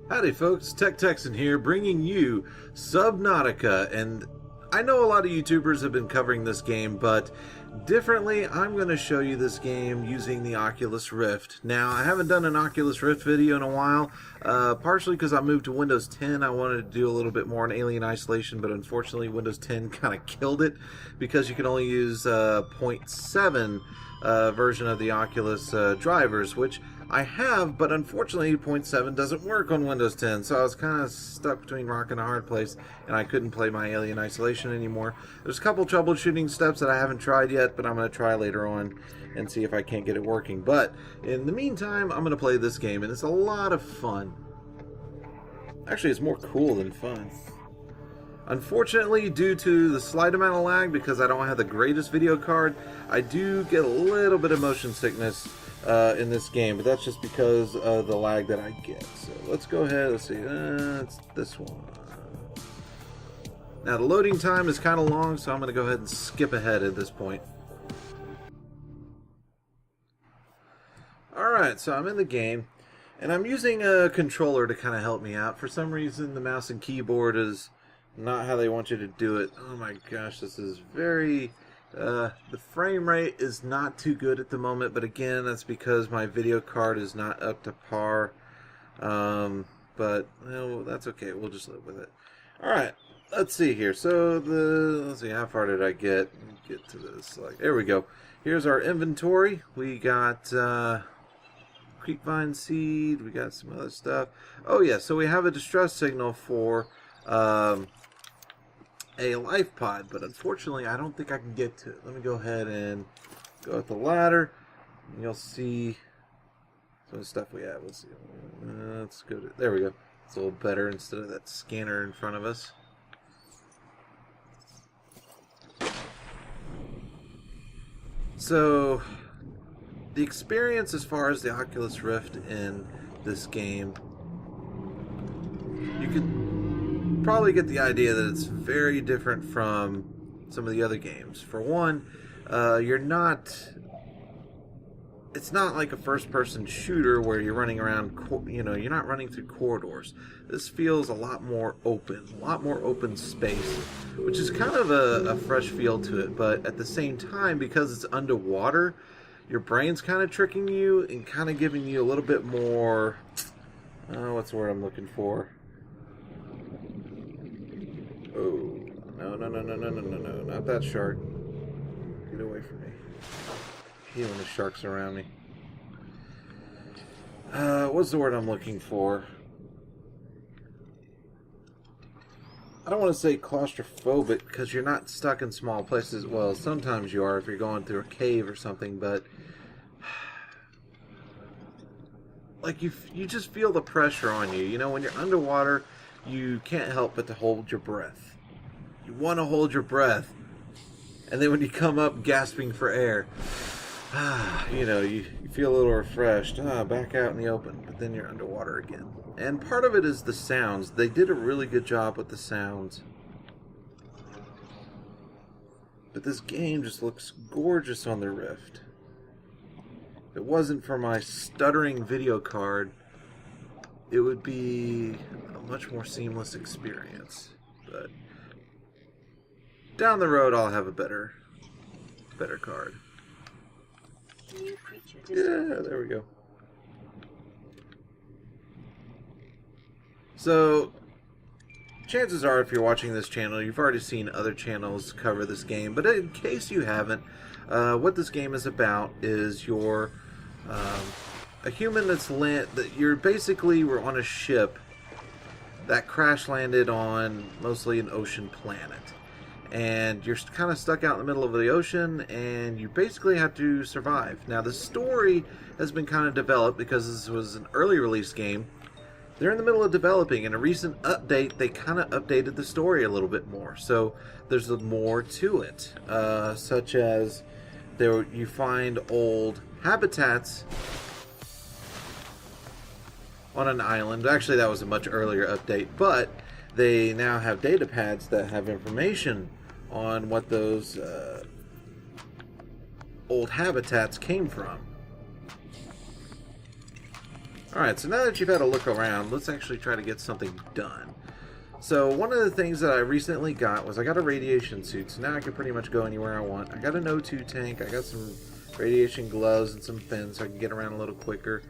Howdy folks, TechTexN here, bringing you Subnautica, and I know a lot of YouTubers have been covering this game, but differently, I'm going to show you this game using the Oculus Rift. Now, I haven't done an Oculus Rift video in a while, partially because I moved to Windows 10. I wanted to do a little bit more on Alien Isolation, but unfortunately Windows 10 kind of killed it, because you can only use 0.7 version of the Oculus drivers, which I have, but unfortunately 0.7 doesn't work on Windows 10, so I was kind of stuck between rock and a hard place, and I couldn't play my Alien Isolation anymore. There's a couple troubleshooting steps that I haven't tried yet, but I'm going to try later on and see if I can't get it working. But in the meantime, I'm going to play this game, and it's a lot of fun. Actually, it's more cool than fun. Unfortunately, due to the slight amount of lag, because I don't have the greatest video card, I do get a little bit of motion sickness in this game, but that's just because of the lag that I get. So let's go ahead, let's see, it's this one. Now the loading time is kind of long, so I'm going to go ahead and skip ahead at this point. Alright, so I'm in the game, and I'm using a controller to kind of help me out. For some reason, the mouse and keyboard is not how they want you to do it. Oh my gosh, this is very... the frame rate is not too good at the moment, but again, that's because my video card is not up to par. But well, that's okay. We'll just live with it. All right, let's see here. So let's see, how far did I get? Let me get to this. There we go. Here's our inventory. We got creepvine seed. We got some other stuff. Oh yeah, so we have a distress signal for a life pod, but unfortunately I don't think I can get to it. Let me go ahead and go up the ladder, and you'll see some of the stuff we have. Let's see. Let's go to, there we go. It's a little better instead of that scanner in front of us. So the experience as far as the Oculus Rift in this game, you could probably get the idea that it's very different from some of the other games. For one, it's not like a first-person shooter where you're running around, you're not running through corridors. This feels a lot more open space, which is kind of a fresh feel to it, but at the same time, because it's underwater, your brain's kind of tricking you and kind of giving you a little bit more, what's the word I'm looking for? Oh, no, not that shark. Get away from me. I hate when the sharks are around me. What's the word I'm looking for? I don't want to say claustrophobic, because you're not stuck in small places. Well, sometimes you are if you're going through a cave or something, but like you just feel the pressure on you. You know, when you're underwater, you can't help but to hold your breath. You want to hold your breath, and then when you come up gasping for air, you feel a little refreshed. Back out in the open, but then you're underwater again. And part of it is the sounds. They did a really good job with the sounds. But this game just looks gorgeous on the Rift. If it wasn't for my stuttering video card, it would be a much more seamless experience. But down the road, I'll have a better card. Yeah, there we go. So, chances are, if you're watching this channel, you've already seen other channels cover this game. But in case you haven't, what this game is about is you're a human that you're basically on a ship that crash landed on mostly an ocean planet. And you're kind of stuck out in the middle of the ocean, and you basically have to survive. Now, the story has been kind of developed because this was an early release game. They're in the middle of developing. In a recent update, they kind of updated the story a little bit more. So there's more to it, such as you find old habitats on an island. Actually, that was a much earlier update, but they now have data pads that have information on what those old habitats came from. Alright, so now that you've had a look around, let's actually try to get something done. So one of the things that I recently got was I got a radiation suit, so now I can pretty much go anywhere I want. I got an O2 tank, I got some radiation gloves and some fins so I can get around a little quicker.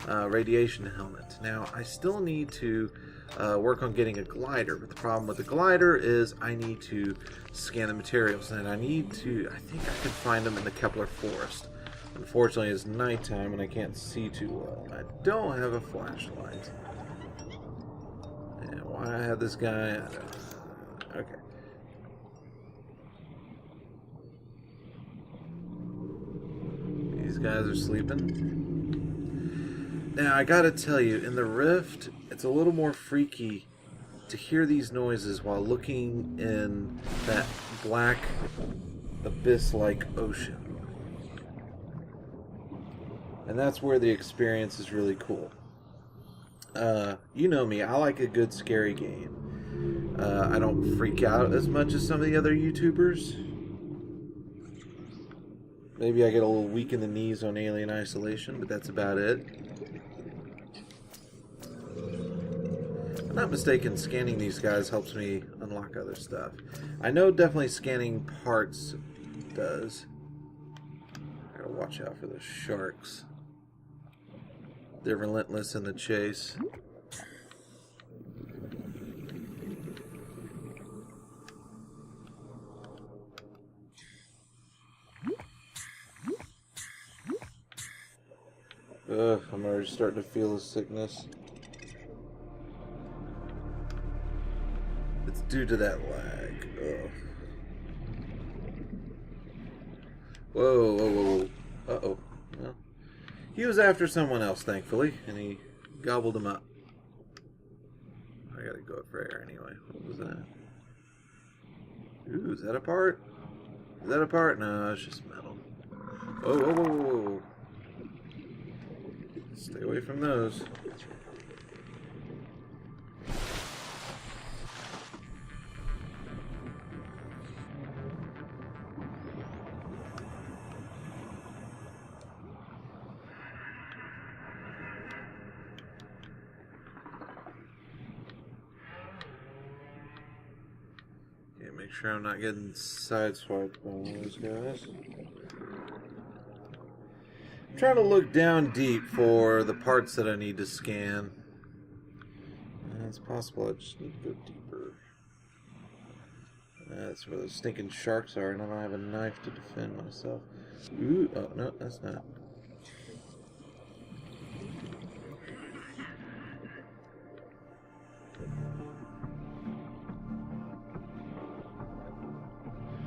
Radiation helmet. Now, I still need to work on getting a glider, but the problem with the glider is I need to scan the materials, and I think I can find them in the Kepler Forest. Unfortunately, it's nighttime and I can't see too well. I don't have a flashlight. And why I have this guy, I don't know. Okay. These guys are sleeping. Now, I gotta tell you, in the Rift, it's a little more freaky to hear these noises while looking in that black, abyss-like ocean. And that's where the experience is really cool. You know me, I like a good scary game. I don't freak out as much as some of the other YouTubers. Maybe I get a little weak in the knees on Alien Isolation, but that's about it. If I'm not mistaken, scanning these guys helps me unlock other stuff. I know definitely scanning parts does. I gotta watch out for those sharks. They're relentless in the chase. Ugh, I'm already starting to feel the sickness. It's due to that lag. Ugh. Whoa, whoa, whoa. Uh-oh. Well, he was after someone else, thankfully, and he gobbled him up. I gotta go for air anyway. What was that? Ooh, is that a part? Is that a part? No, it's just metal. Whoa, whoa, whoa, whoa. Stay away from those. Okay, make sure I'm not getting sideswiped by one of those guys. I'm trying to look down deep for the parts that I need to scan. It's possible I just need to go deeper. That's where those stinking sharks are, and I don't have a knife to defend myself. Ooh, oh no, that's not.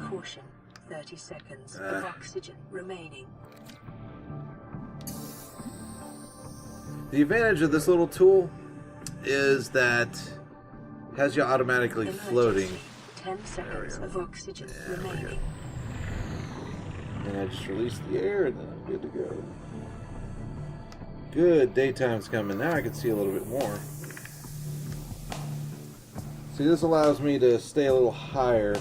Caution, 30 seconds of oxygen remaining. The advantage of this little tool is that it has you automatically floating. 10 seconds of oxygen remaining. And I just release the air and then I'm good to go. Good, daytime's coming. Now I can see a little bit more. See, this allows me to stay a little higher,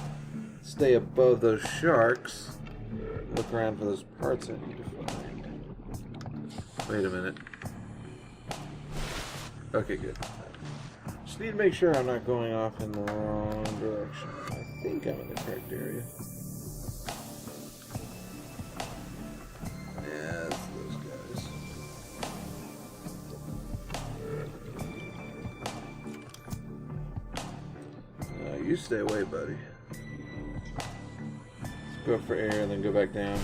stay above those sharks, look around for those parts I need to find. Wait a minute. Okay, good. Just need to make sure I'm not going off in the wrong direction. I think I'm in the correct area. Yeah, that's those guys. You stay away, buddy. Let's go for air and then go back down.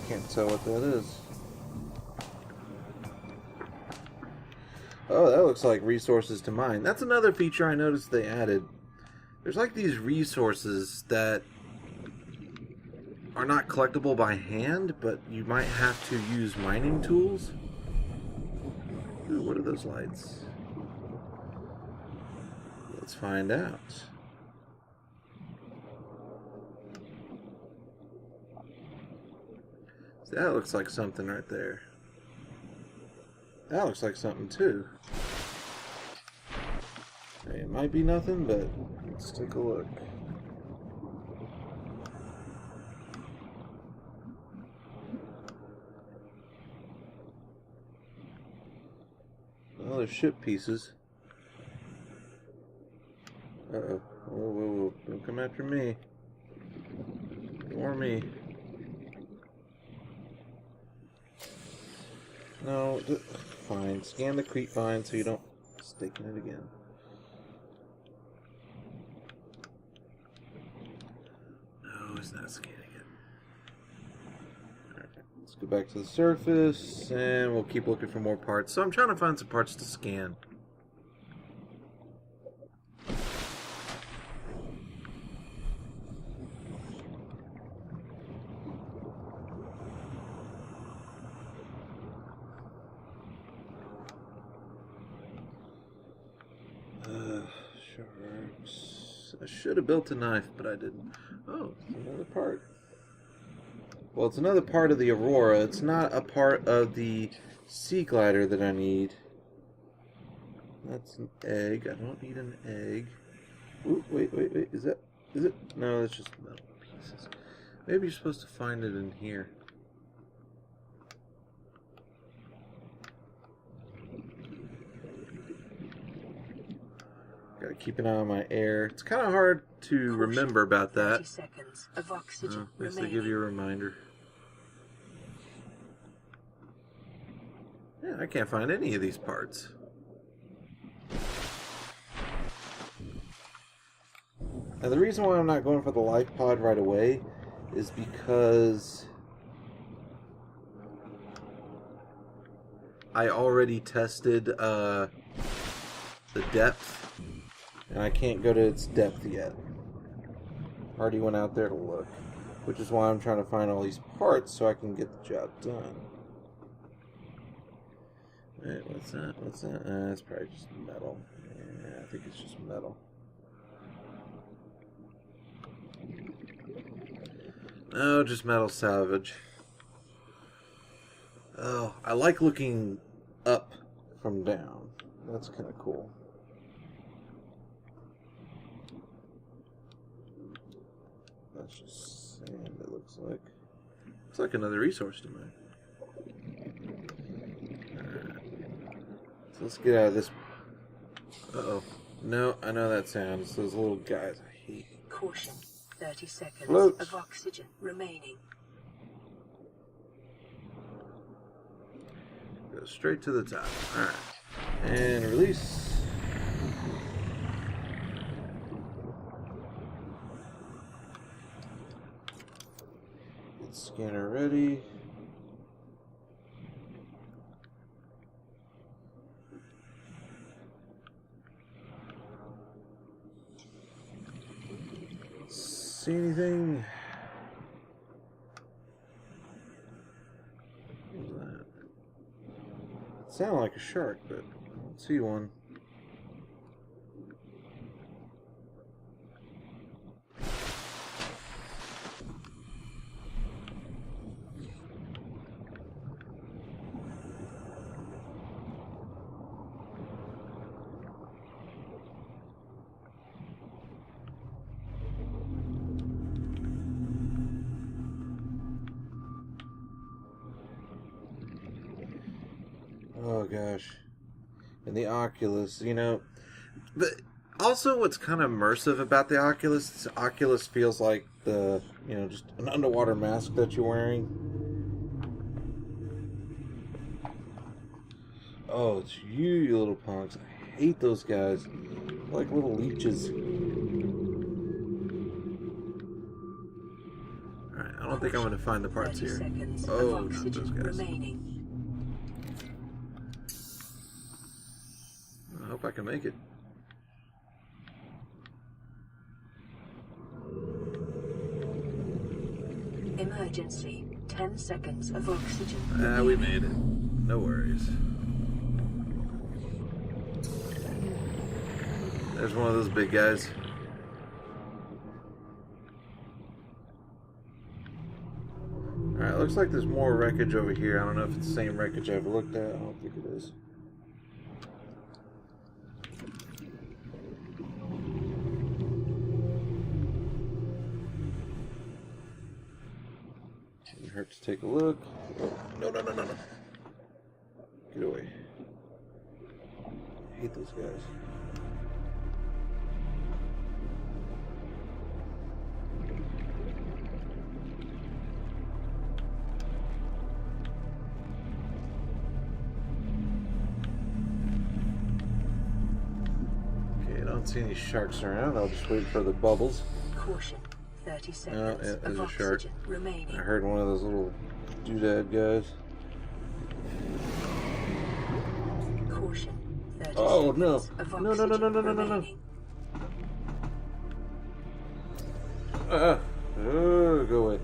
Can't tell what that is. Oh, that looks like resources to mine. That's another feature I noticed they added. There's like these resources that are not collectible by hand, but you might have to use mining tools. Ooh, what are those lights? Let's find out. That looks like something right there. That looks like something too. Hey, it might be nothing, but let's take a look. those ship pieces. Uh-oh. Whoa, whoa, whoa. Don't come after me. Or me. No, fine. Scan the creep vine so you don't stake in it again. No, it's not scanning it. Alright, let's go back to the surface, and we'll keep looking for more parts. So I'm trying to find some parts to scan. Sharks. I should have built a knife, but I didn't. Oh, it's another part. Well, it's another part of the Aurora. It's not a part of the sea glider that I need. That's an egg. I don't need an egg. Ooh, wait. Is it? No, that's just metal pieces. Maybe you're supposed to find it in here. Gotta keep an eye on my air. It's kind of hard to remember about that. 30 seconds of oxygen At least they remaining. give you a reminder. Yeah, I can't find any of these parts. Now the reason why I'm not going for the life pod right away is because I already tested the depth. And I can't go to its depth yet. Already went out there to look. Which is why I'm trying to find all these parts so I can get the job done. Wait, what's that? What's that? It's probably just metal. Yeah, I think it's just metal. No, just metal salvage. Oh, I like looking up from down. That's kind of cool. That's just sand, it looks like. Looks like another resource to mine. Alright. So let's get out of this. Uh-oh. No, I know that sound. It's those little guys I hate. Caution. 30 seconds Float. of oxygen remaining. Go straight to the top. Alright. And release. Scanner ready. See anything? What was that? It sounded like a shark, but I don't see one. Oh gosh. And the Oculus, you know. But also what's kind of immersive about the Oculus feels like the, you know, just an underwater mask that you're wearing. Oh, it's you little punks. I hate those guys. They're like little leeches. Alright, I don't think I'm going to find the parts here. Oh, not those guys. Remaining. I hope I can make it. Emergency. 10 seconds of oxygen. We made it. No worries. There's one of those big guys. Alright, looks like there's more wreckage over here. I don't know if it's the same wreckage I've looked at. I don't think it is. Didn't hurt to take a look. Oh, no. Get away. hate those guys. Okay, I don't see any sharks around. I'll just wait for the bubbles. Caution. 30 seconds Oh, yeah, there's of a shark. oxygen remaining. I heard one of those little doodad guys. Caution. 30 Oh, seconds no. of No, no, no, no, no, no, no, no. remaining. Oh, go away.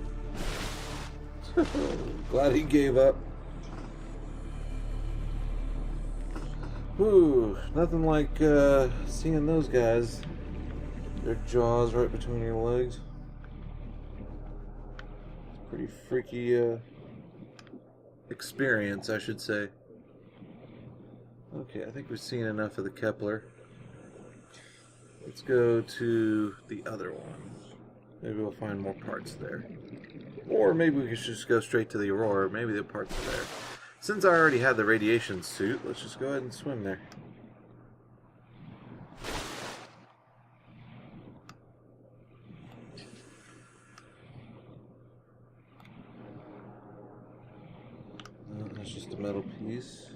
Glad he gave up. Ooh, nothing like seeing those guys. Their jaws right between your legs. Pretty freaky experience, I should say. Okay, I think we've seen enough of the Kepler. Let's go to the other one. Maybe we'll find more parts there. Or maybe we could just go straight to the Aurora. Maybe the parts are there. Since I already had the radiation suit, let's just go ahead and swim there. That's just a metal piece.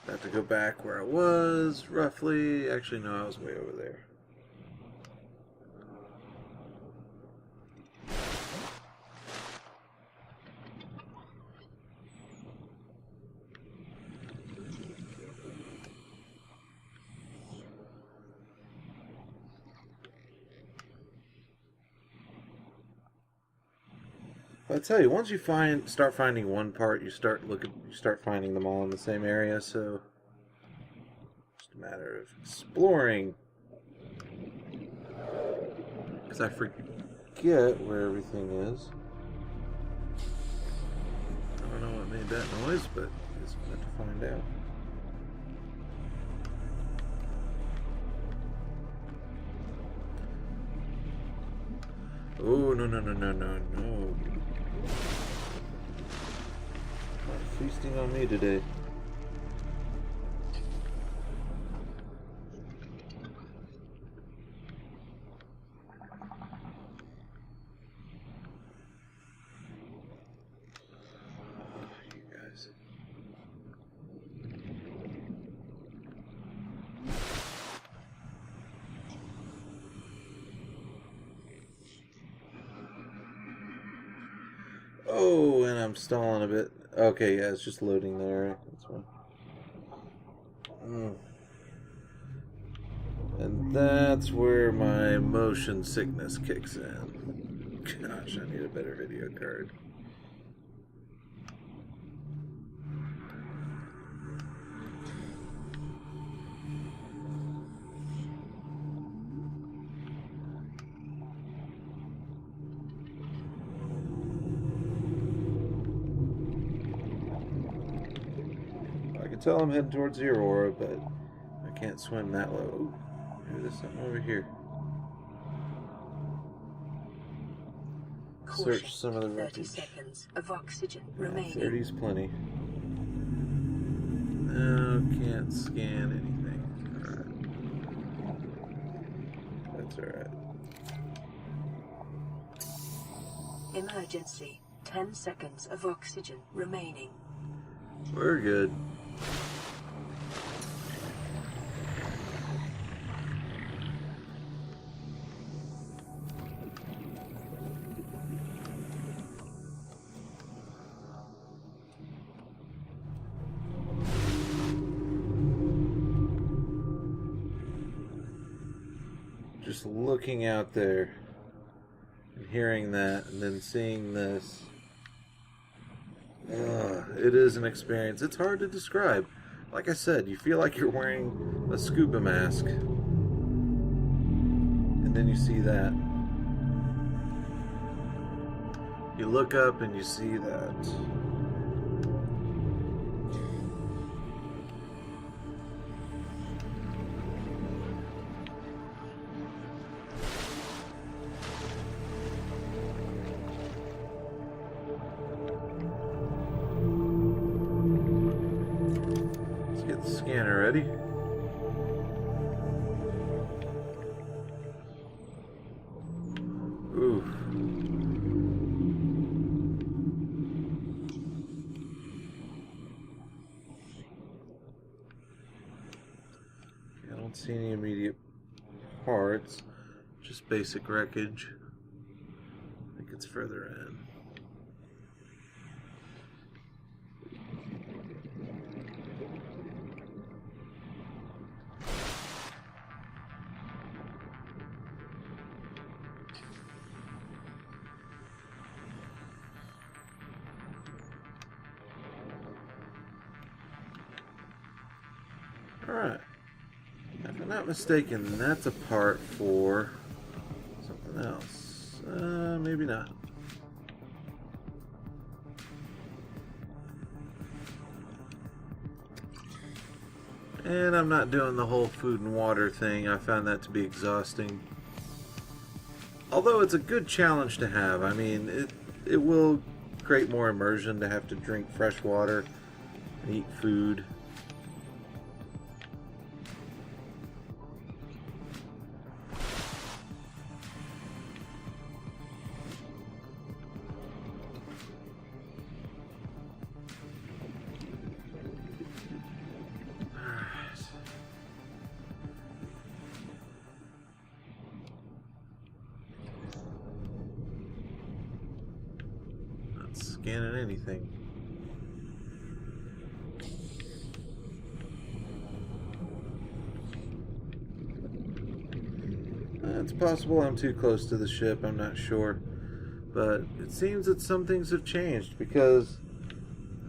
Have to go back where I was, roughly. Actually, no, I was way over there. I tell you, once you start finding one part, you start finding them all in the same area. So, just a matter of exploring. Because I forget where everything is. I don't know what made that noise, but I guess we'll have to find out. Oh, no, no, no, no, no, no. Not feasting on me today. You guys. Oh, and I'm stalling a bit. Okay, yeah, it's just loading there. That's fine. And that's where my motion sickness kicks in. Gosh, I need a better video card. I can tell I'm heading towards the Aurora, but I can't swim that low. Ooh, maybe there's something over here. Search some of the 30 wreckage. seconds of oxygen remaining. 30's plenty. No, can't scan anything. Alright. That's alright. Emergency. 10 seconds of oxygen remaining. We're good. Just looking out there and hearing that and then seeing this. It is an experience. It's hard to describe. Like I said, you feel like you're wearing a scuba mask. And then you see that. You look up and you see that. already. Ooh. I don't see any immediate parts, just basic wreckage. I think it's further in. Alright. If I'm not mistaken, that's a part for something else. Maybe not. And I'm not doing the whole food and water thing. I found that to be exhausting. Although it's a good challenge to have. I mean, it will create more immersion to have to drink fresh water and eat food. Scanning anything. It's possible I'm too close to the ship, I'm not sure. But it seems that some things have changed, because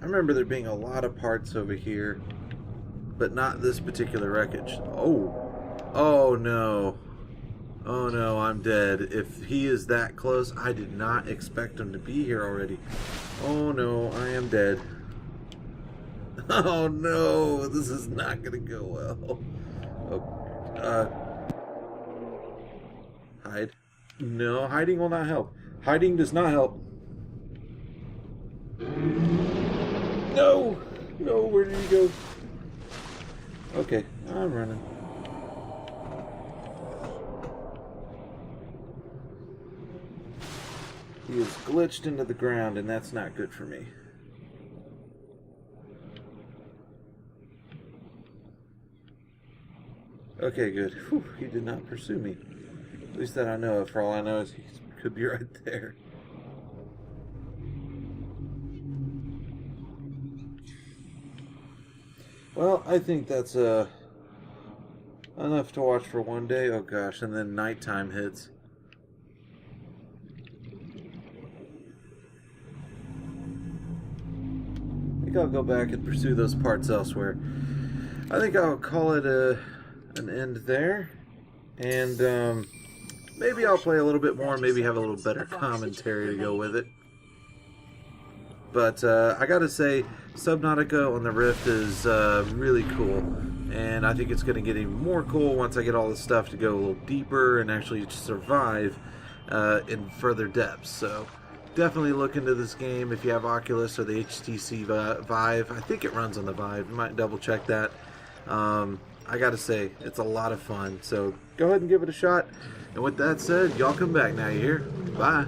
I remember there being a lot of parts over here, but not this particular wreckage. Oh no. Oh no, I'm dead. If he is that close, I did not expect him to be here already. Oh no, I am dead. Oh no, this is not gonna go well. Oh, hide. No, hiding will not help. Hiding does not help. No! No, where did he go? Okay, I'm running. He is glitched into the ground, and that's not good for me. Okay, good. Whew, he did not pursue me. At least that I know of. For all I know is he could be right there. Well, I think that's enough to watch for one day. Oh gosh, and then nighttime hits. I'll go back and pursue those parts elsewhere. I think I'll call it an end there, and maybe I'll play a little bit more, maybe have a little better commentary to go with it. But I gotta say, Subnautica on the Rift is really cool, and I think it's going to get even more cool once I get all the stuff to go a little deeper and actually survive in further depths. So definitely look into this game if you have Oculus or the HTC Vive. I think it runs on the Vive. You might double check that. I gotta say, it's a lot of fun. So go ahead and give it a shot. And with that said, y'all come back now, you hear? Bye.